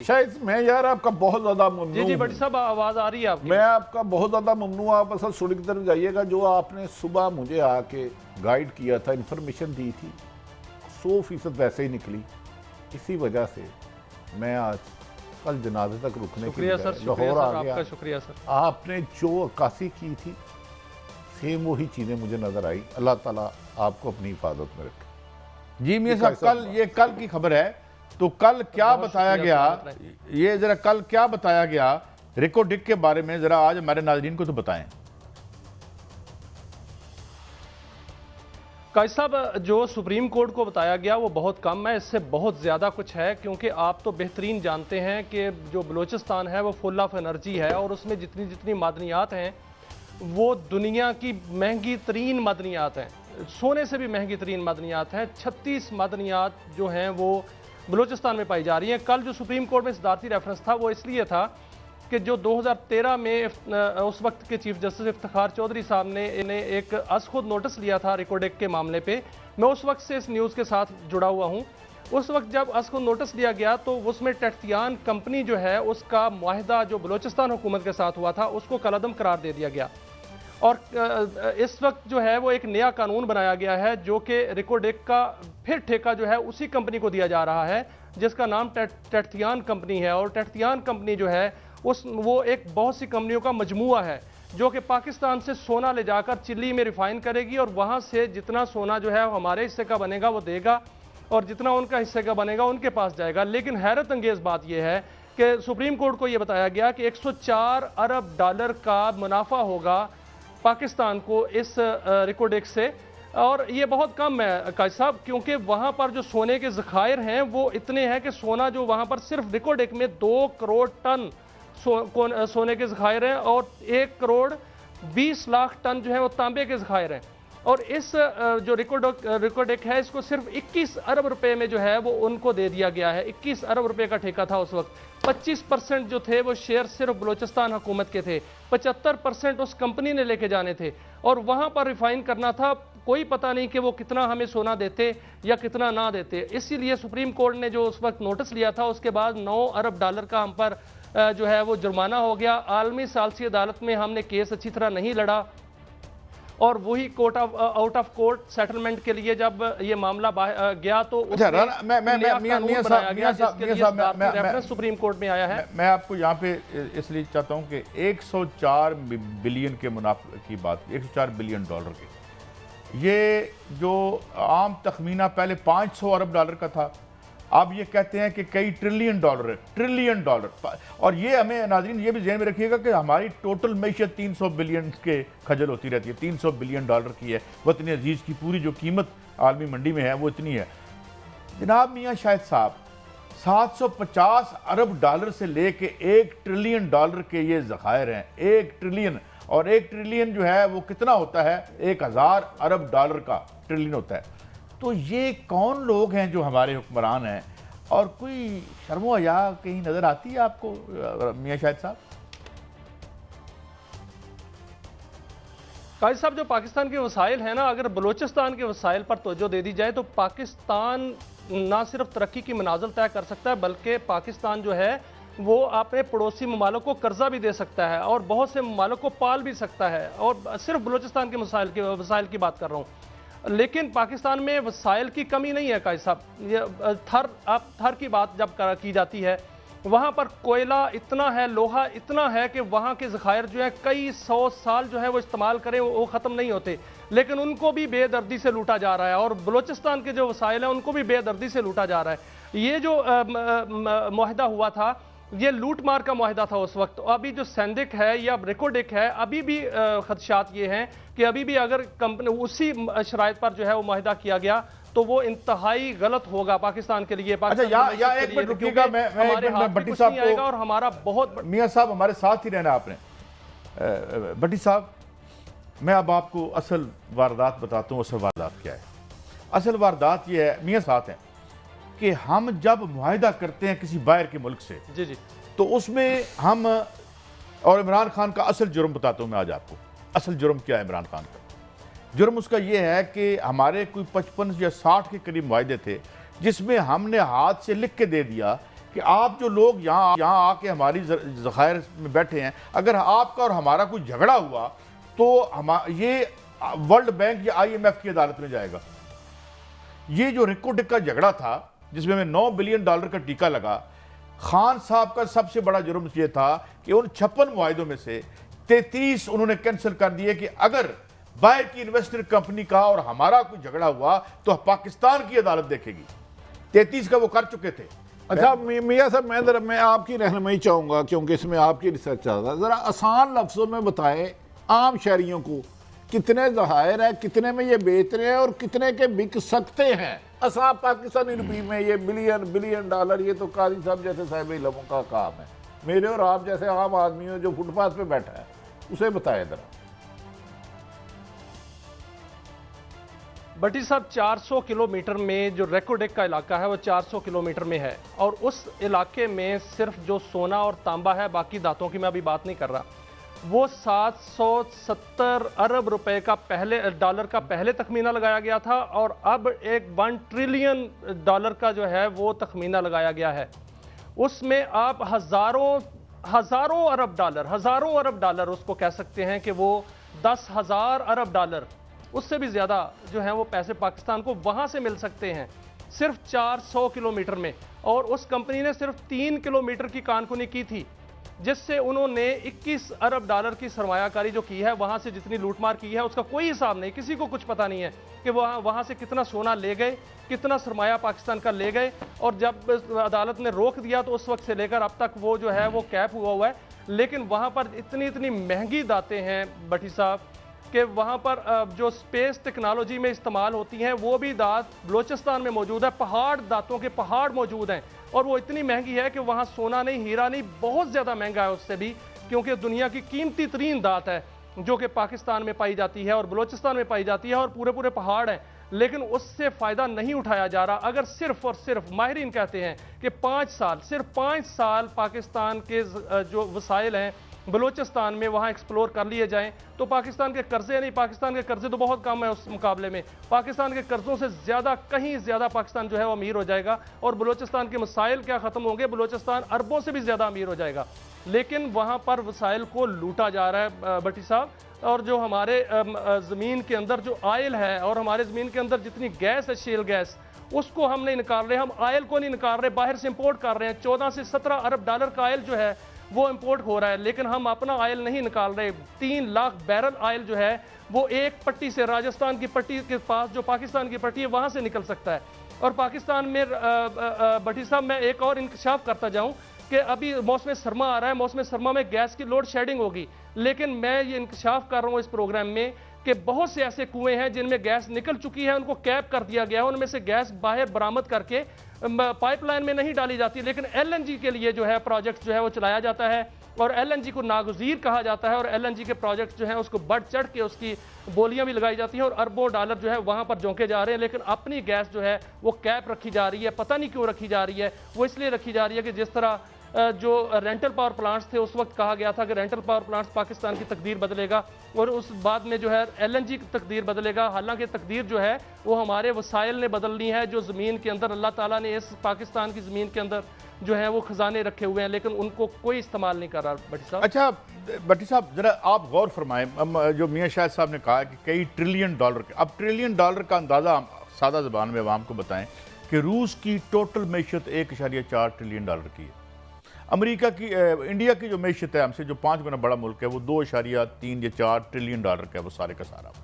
शायद मैं यार आपका बहुत ज्यादा ममनू जी जी हूं। बट साहब आवाज आ रही है आपकी। मैं आपका बहुत ज्यादा ममनू हूं। आप असल सुड़ी की तरफ जाइएगा। जो आपने सुबह मुझे आके गाइड किया था, इंफॉर्मेशन दी थी, 100% वैसे ही निकली। इसी वजह से मैं आज कल जनाजे तक रुकने के शुक्रिया लिए सर, शुक्रिया लाहौर आ सर, गया। आपका शुक्रिया सर। आपने जो अक्कासी की थी सेम वही चीजें मुझे नजर आई। अल्लाह ताला आपको अपनी हिफाजत में रखे। जी मियां साहब, ये कल की खबर है, तो कल क्या बहुत बताया शुक्रिया गया, ये जरा कल क्या बताया गया रिको डिक के बारे में जरा आज हमारे नाज़रीन को तो बताएं। काजी साहब, जो सुप्रीम कोर्ट को बताया गया वो बहुत कम है, इससे बहुत ज़्यादा कुछ है, क्योंकि आप तो बेहतरीन जानते हैं कि जो बलूचिस्तान है वो फुल ऑफ एनर्जी है और उसमें जितनी जितनी मादनियात हैं वो दुनिया की महंगी तरीन मादनियात हैं, सोने से भी महंगी तरीन मादनियात हैं। 36 मादनियात जो हैं वो बलूचिस्तान में पाई जा रही हैं। कल जो सुप्रीम कोर्ट में सदारती रेफरेंस था वो इसलिए था कि जो 2013 में उस वक्त के चीफ जस्टिस इफ्तिखार चौधरी साहब ने एक खुद नोटिस लिया था रिकोडेक के मामले पे। मैं उस वक्त से इस न्यूज़ के साथ जुड़ा हुआ हूँ। उस वक्त जब खुद नोटिस लिया गया तो उसमें टेख्तियान कंपनी जो है उसका मुआहदा जो बलूचिस्तान हुकूमत के साथ हुआ था उसको कलअदम करार दे दिया गया। और इस वक्त जो है वो एक नया कानून बनाया गया है जो कि रिकोडेक का फिर ठेका जो है उसी कंपनी को दिया जा रहा है जिसका नाम टेख्तियान कंपनी है। और टेख्तियान कंपनी जो है वो एक बहुत सी कंपनियों का मजमुआ है जो कि पाकिस्तान से सोना ले जाकर चिल्ली में रिफाइन करेगी और वहाँ से जितना सोना जो है हमारे हिस्से का बनेगा वो देगा और जितना उनका हिस्से का बनेगा उनके पास जाएगा। लेकिन हैरत अंगेज़ बात यह है कि सुप्रीम कोर्ट को यह बताया गया कि 104 अरब डॉलर का मुनाफा होगा पाकिस्तान को इस रिकोडेक से, और ये बहुत कम है काजी साहब, क्योंकि वहाँ पर जो सोने के ज़खायर हैं वो इतने हैं कि सोना जो वहाँ पर सिर्फ रिकोडेक में 2 करोड़ टन सोने के ज़खायर हैं और 1 करोड़ 20 लाख टन जो है वो तांबे के ज़खायर हैं। और इस जो रिकोडेक है इसको सिर्फ 21 अरब रुपए में जो है वो उनको दे दिया गया है। 21 अरब रुपए का ठेका था उस वक्त। 25% जो थे वो शेयर सिर्फ बलूचिस्तान हुकूमत के थे, 75% उस कंपनी ने लेके जाने थे और वहाँ पर रिफाइन करना था। कोई पता नहीं कि वो कितना हमें सोना देते या कितना ना देते। इसीलिए सुप्रीम कोर्ट ने जो उस वक्त नोटिस लिया था उसके बाद 9 अरब डॉलर का हम पर जो है वो जुर्माना हो गया। आलमी सालसी अदालत में हमने केस अच्छी तरह नहीं लड़ा और वही आउट ऑफ कोर्ट सेटलमेंट के लिए जब ये मामला गया तो सुप्रीम कोर्ट में आया है। मैं आपको यहाँ पे इसलिए चाहता हूँ कि 104 बिलियन के मुनाफे की बात, 104 बिलियन डॉलर के, ये जो आम तखमीना पहले 500 अरब डॉलर का था, अब ये कहते हैं कि कई ट्रिलियन डॉलर है, ट्रिलियन डॉलर। और ये हमें नाज़रीन ये भी ज़हन में रखिएगा कि हमारी टोटल मैशत 300 बिलियन के खजल होती रहती है, 300 बिलियन डॉलर की है। वतन अजीज़ की पूरी जो कीमत आलमी मंडी में है वो इतनी है। जनाब मियाँ शाहिद साहब, 750 अरब डॉलर से लेके 1 ट्रिलियन डॉलर के ये ज़खायर हैं, 1 ट्रिलियन। और 1 ट्रिलियन जो है वो कितना होता है, 1000 अरब डॉलर का ट्रिलियन होता है। तो ये कौन लोग हैं जो हमारे हुक्मरान हैं, और कोई शर्मो हया कहीं नजर आती है आपको मियां शाहिद साहब? काजी साहब, जो पाकिस्तान के वसाइल हैं ना, अगर बलूचिस्तान के वसाइल पर तवज्जो दे दी जाए तो पाकिस्तान ना सिर्फ तरक्की की मनाजिल तय कर सकता है बल्कि पाकिस्तान जो है वो अपने पड़ोसी ममालिक को कर्जा भी दे सकता है और बहुत से ममालिक को पाल भी सकता है। और सिर्फ बलूचिस्तान के वसाइल की बात कर रहा हूँ। लेकिन पाकिस्तान में वसाइल की कमी नहीं है काजी साहब। थर की बात जब की जाती है वहाँ पर कोयला इतना है, लोहा इतना है कि वहाँ के ज़खायर जो है कई 100 साल जो है वो इस्तेमाल करें वो ख़त्म नहीं होते, लेकिन उनको भी बेदर्दी से लूटा जा रहा है। और बलूचिस्तान के जो वसाइल हैं उनको भी बेदर्दी से लूटा जा रहा है। ये जो मुआहदा हुआ था ये लूट मार का मुआहदा था उस वक्त। अभी जो सैंडिक है या रिकोडेक है, अभी भी खदशात ये हैं कि अभी भी अगर कंपनी उसी शराइत पर जो है वो मुआहदा किया गया तो वो इंतहाई गलत होगा पाकिस्तान के लिए। अच्छा, या एक मिनट रुकिएगा, मैं भट्टी साहब को, और हमारा बहुत मियां साहब हमारे साथ ही रहना आपने। भट्टी साहब, मैं अब आपको असल वारदात बताता हूँ। असल वारदात क्या है? असल वारदात ये है मियां साथ हैं कि हम जब मुआहिदा करते हैं किसी बाहर के मुल्क से, जी तो उसमें हम, और इमरान खान का असल जुर्म बताता हूँ मैं आज आपको। असल जुर्म क्या है इमरान खान का? जुर्म उसका ये है कि हमारे कोई 55 या 60 के करीब मुआहिदे थे जिसमें हमने हाथ से लिख के दे दिया कि आप जो लोग यहाँ आके हमारी ज़खायर में बैठे हैं, अगर आपका और हमारा कोई झगड़ा हुआ तो ये वर्ल्ड बैंक या IMF की अदालत में जाएगा। ये जो रिको टिक्का झगड़ा था जिसमें हमें $9 बिलियन का टीका लगा, खान साहब का सबसे बड़ा जुर्म ये था कि उन 56 मुआहिदों में से 33 उन्होंने कैंसिल कर दिए कि अगर बाहर की इन्वेस्टर कंपनी का और हमारा कोई झगड़ा हुआ तो पाकिस्तान की अदालत देखेगी। 33 का वो कर चुके थे। अच्छा मियां साहब, मैं आपकी रहनुमाई चाहूँगा क्योंकि इसमें आपकी रिसर्च चल रहा है। ज़रा आसान लफ्ज़ों में बताएं आम शहरियों को कितने ज़खायर है, कितने में ये बेच रहे हैं और कितने के बिक सकते हैं आसान पाकिस्तानी रुपये में। ये बिलियन डॉलर, ये तो कारी साहब जैसे साहिब इल्मों का काम है। मेरे और आप जैसे आम आदमी हो जो फुटपाथ पे बैठा है उसे बताएं ज़रा। भट्टी साहब, 400 किलोमीटर में जो रेकोडेक का इलाका है वो 400 किलोमीटर में है, और उस इलाके में सिर्फ जो सोना और तांबा है, बाकी धातुओं की मैं अभी बात नहीं कर रहा, वो 770 अरब रुपए का डॉलर का पहले तखमीना लगाया गया था, और अब एक $1 ट्रिलियन का जो है वो तखमीना लगाया गया है। उसमें आप हजारों अरब डॉलर उसको कह सकते हैं कि वो 10,000 अरब डॉलर, उससे भी ज़्यादा जो है वो पैसे पाकिस्तान को वहाँ से मिल सकते हैं सिर्फ 400 किलोमीटर में। और उस कंपनी ने सिर्फ 3 किलोमीटर की कानकुनी की थी, जिससे उन्होंने 21 अरब डॉलर की सरमायाकारी जो की है, वहाँ से जितनी लूटमार की है उसका कोई हिसाब नहीं, किसी को कुछ पता नहीं है कि वहाँ से कितना सोना ले गए, कितना सरमाया पाकिस्तान का ले गए। और जब अदालत ने रोक दिया तो उस वक्त से लेकर अब तक वो जो है वो कैप हुआ है। लेकिन वहाँ पर इतनी महंगी दातें हैं भट्टी साहब कि वहाँ पर जो स्पेस टेक्नोलॉजी में इस्तेमाल होती हैं वो भी दात बलोचिस्तान में मौजूद है। दातों के पहाड़ मौजूद हैं, और वो इतनी महंगी है कि वहाँ सोना नहीं, हीरा नहीं, बहुत ज़्यादा महंगा है उससे भी, क्योंकि दुनिया की कीमती तरीन दात है जो कि पाकिस्तान में पाई जाती है और बलोचिस्तान में पाई जाती है, और पूरे पहाड़ हैं। लेकिन उससे फ़ायदा नहीं उठाया जा रहा। अगर सिर्फ और सिर्फ माहिरीन कहते हैं कि 5 साल पाकिस्तान के जो वसाइल हैं बलूचिस्तान में वहाँ एक्सप्लोर कर लिए जाएं तो पाकिस्तान के कर्जे नहीं, पाकिस्तान के कर्जे तो बहुत कम है उस मुकाबले में, पाकिस्तान के कर्जों से ज़्यादा, कहीं ज़्यादा पाकिस्तान जो है वो अमीर हो जाएगा, और बलूचिस्तान के मसाइल क्या ख़त्म होंगे, बलूचिस्तान अरबों से भी ज़्यादा अमीर हो जाएगा। लेकिन वहाँ पर वसाइल को लूटा जा रहा है भट्टी साहब। और जो हमारे ज़मीन के अंदर जो आयल है और हमारे ज़मीन के अंदर जितनी गैस है, शेल गैस, उसको हम नहीं निकाल रहे, हम आयल को नहीं निकाल रहे, बाहर से इंपोर्ट कर रहे हैं। 14 से 17 अरब डॉलर का आयल जो है वो इंपोर्ट हो रहा है, लेकिन हम अपना आयल नहीं निकाल रहे। 3 लाख बैरल आयल जो है वो एक पट्टी से, राजस्थान की पट्टी के पास जो पाकिस्तान की पट्टी है वहाँ से निकल सकता है। और पाकिस्तान में भट्टी साहब, मैं एक और इंकशाफ करता जाऊँ कि अभी मौसम सरमा आ रहा है, मौसम सरमा में गैस की लोड शेडिंग होगी, लेकिन मैं ये इंकशाफ कर रहा हूँ इस प्रोग्राम में कि बहुत से ऐसे कुएं हैं जिनमें गैस निकल चुकी है, उनको कैप कर दिया गया है, उनमें से गैस बाहर बरामद करके पाइपलाइन में नहीं डाली जाती, लेकिन LNG के लिए जो है प्रोजेक्ट जो है वो चलाया जाता है, और LNG को नागुज़ीर कहा जाता है, और LNG के प्रोजेक्ट जो हैं उसको बढ़ चढ़ के उसकी बोलियां भी लगाई जाती हैं, और अरबों डॉलर जो है वहाँ पर झोंके जा रहे हैं। लेकिन अपनी गैस जो है वो कैप रखी जा रही है। पता नहीं क्यों रखी जा रही है, वो इसलिए रखी जा रही है कि जिस तरह जो रेंटल पावर प्लांट्स थे उस वक्त कहा गया था कि रेंटल पावर प्लांट्स पाकिस्तान की तकदीर बदलेगा, और उस बाद में जो है LNG की तकदीर बदलेगा। हालांकि तकदीर जो है वो हमारे वसाइल ने बदलनी है, जो ज़मीन के अंदर अल्लाह ताला ने इस पाकिस्तान की ज़मीन के अंदर जो है वो खजाने रखे हुए हैं, लेकिन उनको कोई इस्तेमाल नहीं कर रहा। भट्टी साहब, अच्छा भट्टी साहब, जरा आप गौर फरमाएं, जो मियाँ शाहिद साहब ने कहा कि कई ट्रिलियन डॉलर के, अब ट्रिलियन डॉलर का अंदाज़ा सादा ज़बान में आवाम को बताएं कि रूस की टोटल मैशत 1.4 ट्रिलियन डॉलर की है। अमेरिका की, इंडिया की जो मैशत है हमसे जो 5 गुना बड़ा मुल्क है वो 2.3 या 4 ट्रिलियन डॉलर का है, वो सारे का सारा।